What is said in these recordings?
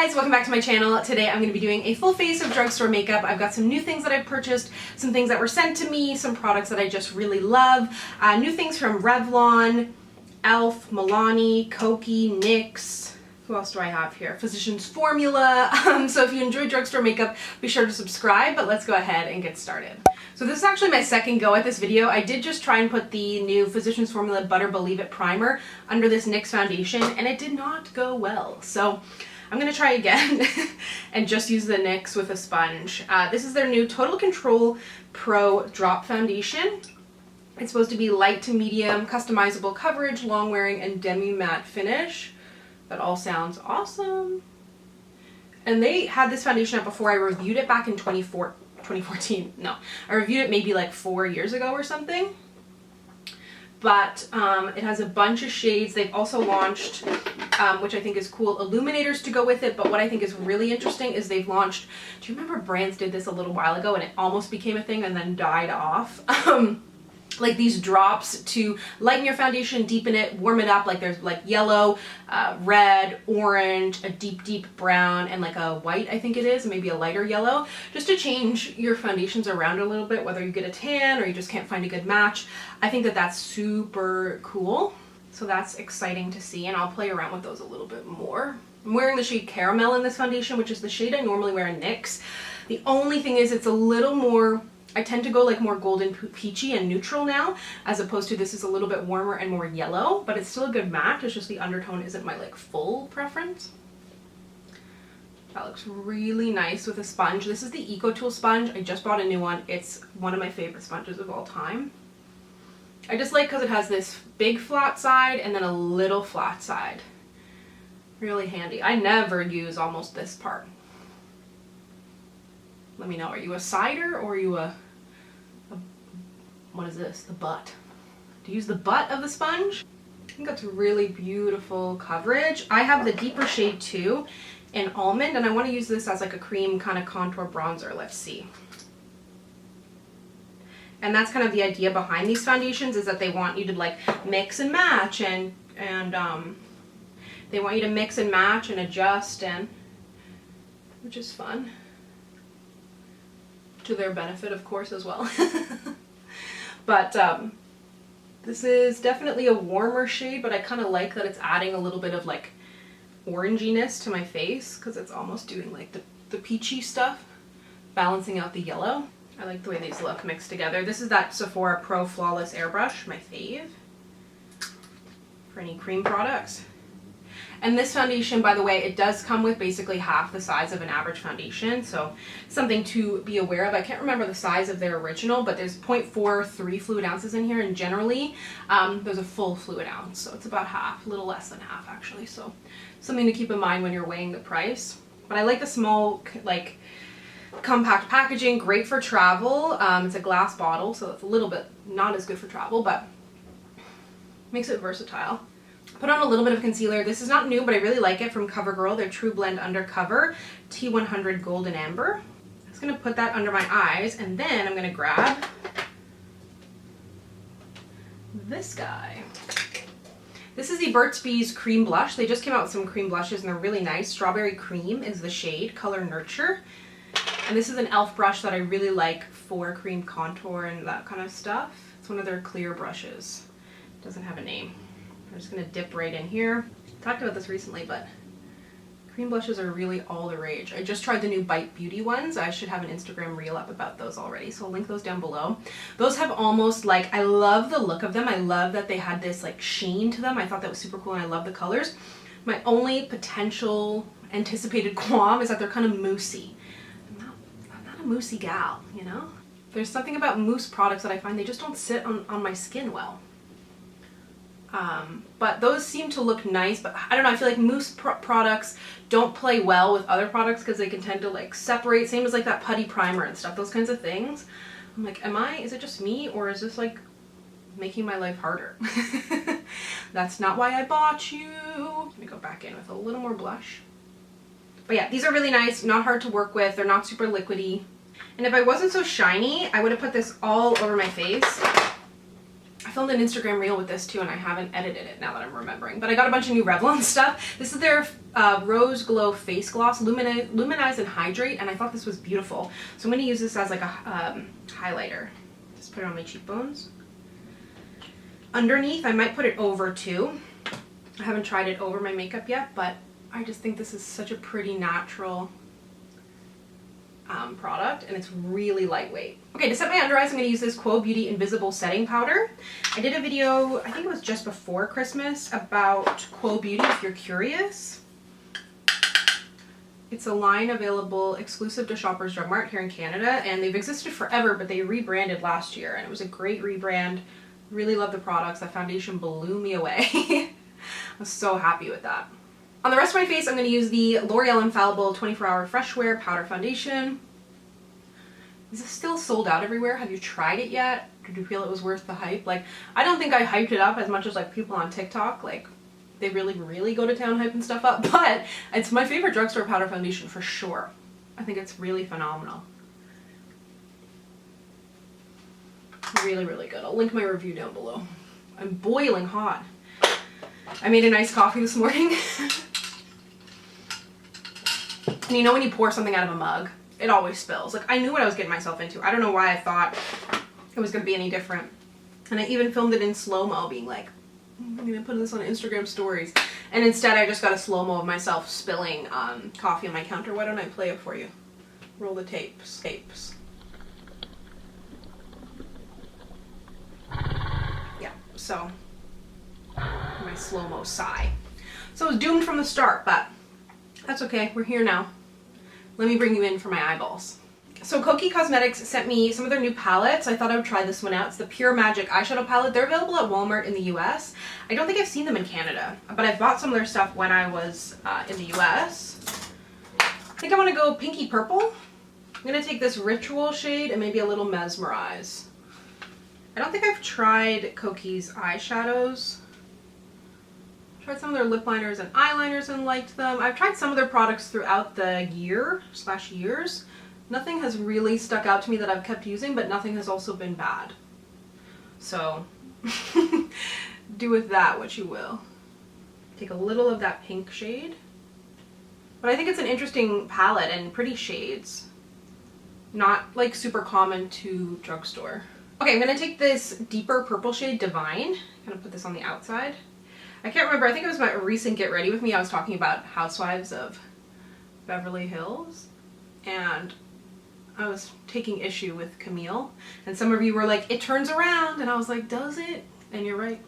guys, welcome back to my channel. Today I'm going to be doing a full face of drugstore makeup. I've got some new things that I've purchased, some things that were sent to me, some products that I just really love, new things from Revlon, e.l.f., Milani, Kokie, NYX. Who else do I have here? Physicians Formula. So if you enjoy drugstore makeup, be sure to subscribe, but let's go ahead and get started. So this is actually my second go at this video. I did just try and put the new Physicians Formula Butter Believe It primer under this NYX foundation, and it did not go well. So I'm going to try again and just use the NYX with a sponge. This is their new Total Control Pro Drop Foundation. It's supposed to be light to medium, customizable coverage, long wearing, and demi-matte finish. That all sounds awesome. And they had this foundation out before. I reviewed it back in 2014. No, I reviewed it maybe like 4 years ago or something. But it has a bunch of shades. They've also launched, which I think is cool, illuminators to go with it. But what I think is really interesting is they've launched, do you remember brands did this a little while ago and it almost became a thing and then died off? Like these drops to lighten your foundation, deepen it, warm it up. Like there's like yellow, red, orange, a deep brown, and like a white, I think it is, maybe a lighter yellow, just to change your foundations around a little bit, whether you get a tan or you just can't find a good match. I think that that's super cool. So that's exciting to see, and I'll play around with those a little bit more. I'm wearing the shade Caramel in this foundation, which is the shade I normally wear in NYX. The only thing is it's a little more, I tend to go like more golden peachy and neutral now, as opposed to this is a little bit warmer and more yellow, but it's still a good match. It's just the undertone isn't my like full preference. That looks really nice with a sponge. This is the Eco Tool sponge. I just bought a new one. It's one of my favorite sponges of all time. I just like because it has this big flat side and then a little flat side. Really handy. I never use almost this part. Let me know, are you a sider or are you a what is this? The butt. Do you use the butt of the sponge? I think that's really beautiful coverage. I have the deeper shade too in Almond, and I want to use this as like a cream kind of contour bronzer. Let's see. And that's kind of the idea behind these foundations, is that they want you to like mix and match and they want you to mix and match and adjust, and which is fun. To their benefit, of course, as well. But this is definitely a warmer shade, but I kind of like that it's adding a little bit of like oranginess to my face, because it's almost doing like the peachy stuff, balancing out the yellow. I like the way these look mixed together. This is that Sephora Pro Flawless Airbrush, my fave for any cream products. And this foundation, by the way, it does come with basically half the size of an average foundation, so something to be aware of. I can't remember the size of their original, but there's 0.43 fluid ounces in here, and generally there's a full fluid ounce, so it's about half, a little less than half actually, so something to keep in mind when you're weighing the price. But I like the small, like, compact packaging, great for travel. It's a glass bottle, so it's a little bit not as good for travel, but makes it versatile. Put on a little bit of concealer. This is not new, but I really like it, from CoverGirl, their True Blend Undercover T100 Golden Amber. I'm just going to put that under my eyes, and then I'm going to grab this guy. This is the Burt's Bees Cream Blush. They just came out with some cream blushes, and they're really nice. Strawberry Cream is the shade, color Nurture. And this is an e.l.f. brush that I really like for cream contour and that kind of stuff. It's one of their clear brushes. It doesn't have a name. I'm just going to dip right in here. I talked about this recently, but cream blushes are really all the rage. I just tried the new Bite Beauty ones. I should have an Instagram reel up about those already, so I'll link those down below. Those have almost like, I love the look of them. I love that they had this like sheen to them. I thought that was super cool, and I love the colors. My only potential anticipated qualm is that they're kind of moussey. I'm not a moussey gal, you know? There's something about mousse products that I find they just don't sit on my skin well. But those seem to look nice, but I don't know, I feel like mousse products don't play well with other products because they can tend to like separate, same as like that putty primer and stuff, those kinds of things. I'm like, is it just me, or is this like making my life harder? That's not why I bought you. Let me go back in with a little more blush. But yeah, these are really nice, not hard to work with, they're not super liquidy. And if I wasn't so shiny, I would have put this all over my face. I filmed an Instagram reel with this too, and I haven't edited it now that I'm remembering. But I got a bunch of new Revlon stuff. This is their Rose Glow Face Gloss, Luminize and Hydrate, and I thought this was beautiful. So I'm going to use this as like a highlighter. Just put it on my cheekbones. Underneath, I might put it over too. I haven't tried it over my makeup yet, but I just think this is such a pretty natural product, and it's really lightweight. Okay, to set my under eyes, I'm going to use this Quo Beauty Invisible Setting Powder. I did a video, I think it was just before Christmas, about Quo Beauty if you're curious. It's a line available exclusive to Shoppers Drug Mart here in Canada, and they've existed forever, but they rebranded last year, and it was a great rebrand. Really love the products. That foundation blew me away. I was so happy with that. On the rest of my face, I'm going to use the L'Oreal Infallible 24-Hour Fresh Wear Powder Foundation. Is this still sold out everywhere? Have you tried it yet? Did you feel it was worth the hype? Like, I don't think I hyped it up as much as like people on TikTok. Like, they really go to town hyping stuff up. But it's my favorite drugstore powder foundation for sure. I think it's really phenomenal. Really, really good. I'll link my review down below. I'm boiling hot. I made a nice coffee this morning. And you know when you pour something out of a mug, it always spills. Like, I knew what I was getting myself into. I don't know why I thought it was going to be any different. And I even filmed it in slow-mo, being like, I'm going to put this on Instagram stories. And instead I just got a slow-mo of myself spilling coffee on my counter. Why don't I play it for you? Roll the tapes. Yeah, so my slow-mo sigh. So it was doomed from the start, but that's okay. We're here now. Let me bring you in for my eyeballs. So Kokie Cosmetics sent me some of their new palettes. I thought I would try this one out. It's the Pure Magic eyeshadow palette. They're available at Walmart in the US. I don't think I've seen them in Canada, but I bought some of their stuff when I was in the US. I think I want to go pinky purple. I'm going to take this Ritual shade and maybe a little Mesmerize. I don't think I've tried Kokie's eyeshadows. Tried some of their lip liners and eyeliners and liked them. I've tried some of their products throughout the years. Nothing has really stuck out to me that I've kept using, but nothing has also been bad. So do with that what you will. Take a little of that pink shade. But I think it's an interesting palette and pretty shades. Not like super common to drugstore. Okay, I'm gonna take this deeper purple shade, Divine. Kind of put this on the outside. I can't remember, I think it was my recent Get Ready With Me, I was talking about Housewives of Beverly Hills, and I was taking issue with Camille, and some of you were like, it turns around, and I was like, does it? And you're right.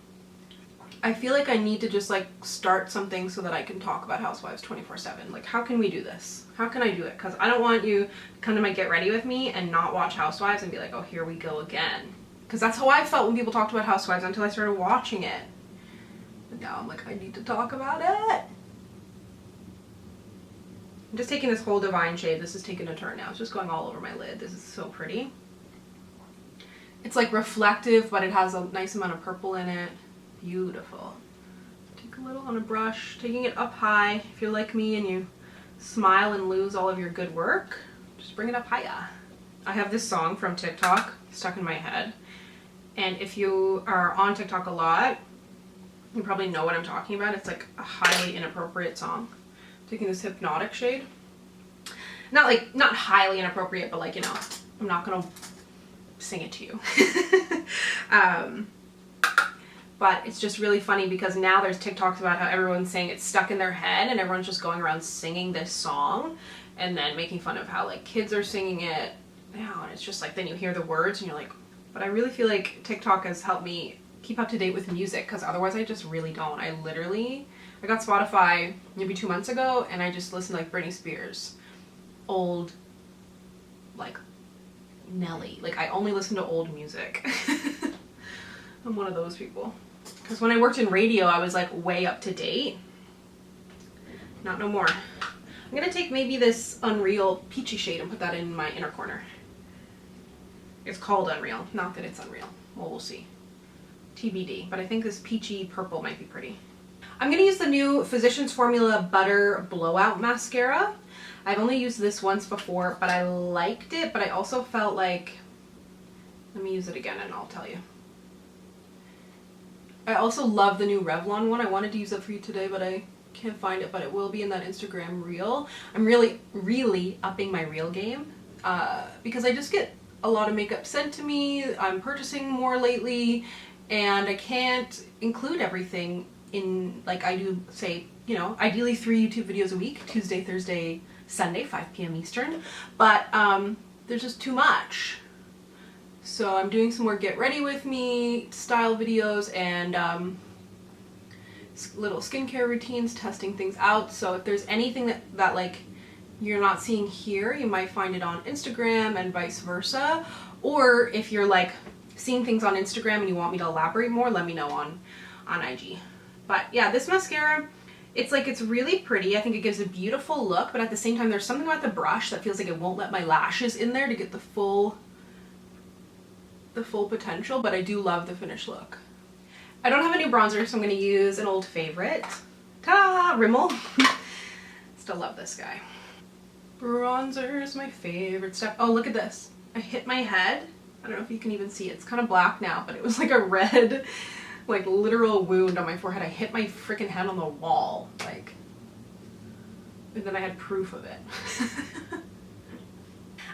I feel like I need to just like start something so that I can talk about Housewives 24/7. Like, how can we do this? How can I do it? Because I don't want you to come to my Get Ready With Me and not watch Housewives and be like, oh, here we go again. Because that's how I felt when people talked about Housewives until I started watching it. And now I'm like, I need to talk about it. I'm just taking this whole Divine shade. This is taking a turn now. It's just going all over my lid. This is so pretty. It's like reflective, but it has a nice amount of purple in it. Beautiful. Take a little on a brush, taking it up high. If you're like me and you smile and lose all of your good work, just bring it up higher. I have this song from TikTok stuck in my head. And if you are on TikTok a lot, you probably know what I'm talking about. It's like a highly inappropriate song. Taking this Hypnotic shade. Not highly inappropriate, but like, you know, I'm not gonna sing it to you. But it's just really funny because now there's TikToks about how everyone's saying it's stuck in their head and everyone's just going around singing this song and then making fun of how like kids are singing it now, and it's just like then you hear the words and you're like, but I really feel like TikTok has helped me keep up to date with music, because otherwise I just really don't. I got Spotify maybe 2 months ago and I just listened to like Britney Spears, old, like Nelly. Like I only listen to old music. I'm one of those people. Because when I worked in radio, I was like way up to date. Not no more. I'm gonna take maybe this Unreal Peachy shade and put that in my inner corner. It's called Unreal, not that it's unreal. Well, we'll see. TBD, but I think this peachy purple might be pretty. I'm gonna use the new Physicians Formula Butter Blowout Mascara. I've only used this once before, but I liked it, but I also felt like, let me use it again and I'll tell you. I also love the new Revlon one. I wanted to use that for you today, but I can't find it, but it will be in that Instagram reel. I'm really upping my reel game because I just get a lot of makeup sent to me. I'm purchasing more lately, and I can't include everything in, like I do, say, you know, ideally 3 YouTube videos a week, Tuesday, Thursday, Sunday, 5 p.m. Eastern, but there's just too much. So I'm doing some more get ready with me style videos and little skincare routines, testing things out. So if there's anything that like you're not seeing here, you might find it on Instagram and vice versa. Or if you're like seeing things on Instagram and you want me to elaborate more, let me know on IG. But yeah, this mascara, it's really pretty. I think it gives a beautiful look, but at the same time, there's something about the brush that feels like it won't let my lashes in there to get the full potential, but I do love the finished look. I don't have a new bronzer, so I'm going to use an old favorite. Ta-da! Rimmel. Still love this guy. Bronzer is my favorite stuff. Oh, look at this. I hit my head. I don't know if you can even see it. It's kind of black now, but it was like a red, like literal wound on my forehead. I hit my freaking head on the wall, like, and then I had proof of it.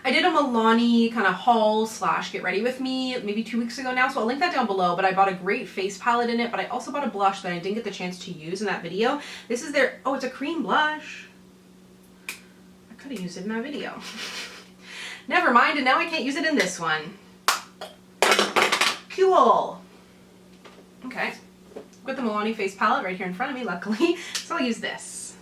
I did a Milani kind of haul slash get ready with me maybe 2 weeks ago now, so I'll link that down below, but I bought a great face palette in it, but I also bought a blush that I didn't get the chance to use in that video. This is their, oh, it's a cream blush. I could have used it in that video. Never mind, and now I can't use it in this one. Cool. Okay, got the Milani face palette right here in front of me, luckily, so I'll use this.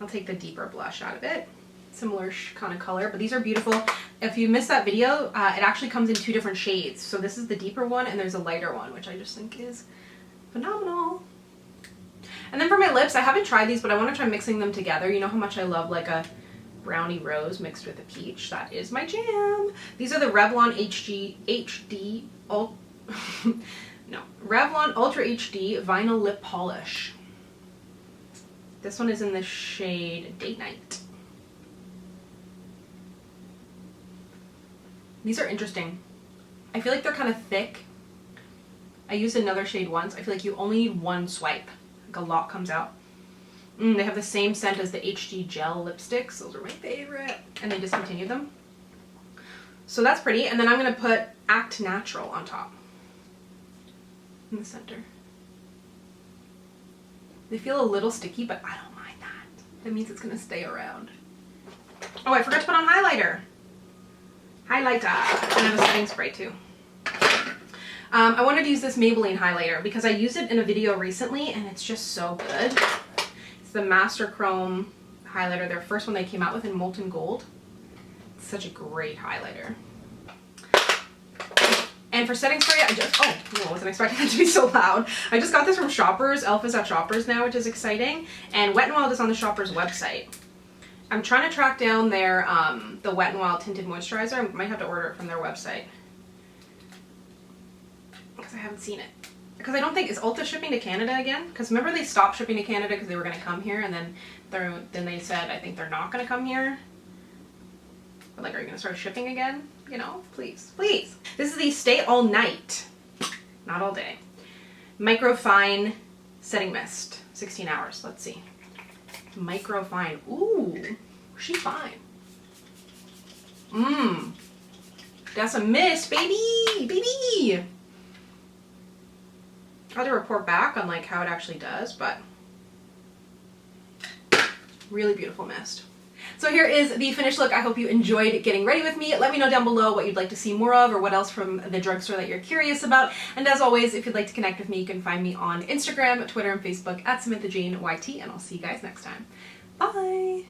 I'll take the deeper blush out of it. Similar kind of color, but these are beautiful. If you missed that video, it actually comes in 2 different shades. So this is the deeper one and there's a lighter one, which I just think is phenomenal. And then for my lips, I haven't tried these, but I want to try mixing them together. You know how much I love like a brownie rose mixed with a peach. That is my jam. These are the Revlon Revlon Ultra HD Vinyl Lip Polish. This one is in the shade Date Night. These are interesting. I feel like they're kind of thick. I used another shade once. I feel like you only need 1 swipe. Like a lot comes out. They have the same scent as the HD gel lipsticks. Those are my favorite. And they discontinued them. So that's pretty. And then I'm going to put Act Natural on top. In the center. They feel a little sticky, but I don't mind that. That means it's going to stay around. Oh, I forgot to put on highlighter. Highlighter. And I have a setting spray too. I wanted to use this Maybelline highlighter because I used it in a video recently and it's just so good. It's the Master Chrome highlighter, their first one they came out with in Molten Gold. It's such a great highlighter. And for setting spray, I wasn't expecting that to be so loud. I just got this from Shoppers. Elf is at Shoppers now, which is exciting. And Wet n Wild is on the Shoppers website. I'm trying to track down their, the Wet n Wild Tinted Moisturizer. I might have to order it from their website. Because I haven't seen it. Because I don't think, is Ulta shipping to Canada again? Because remember they stopped shipping to Canada because they were going to come here, and then they said, I think they're not going to come here. But like, are you going to start shipping again? You know, please, please. This is the Stay All Night, not all day, Microfine Setting Mist, 16 hours. Let's see. Microfine. Ooh, she fine. That's a mist, baby, baby. I'll have to report back on like how it actually does, but really beautiful mist. So here is the finished look. I hope you enjoyed getting ready with me. Let me know down below what you'd like to see more of or what else from the drugstore that you're curious about. And as always, if you'd like to connect with me, you can find me on Instagram, Twitter, and Facebook at SamanthaJaneYT, and I'll see you guys next time. Bye!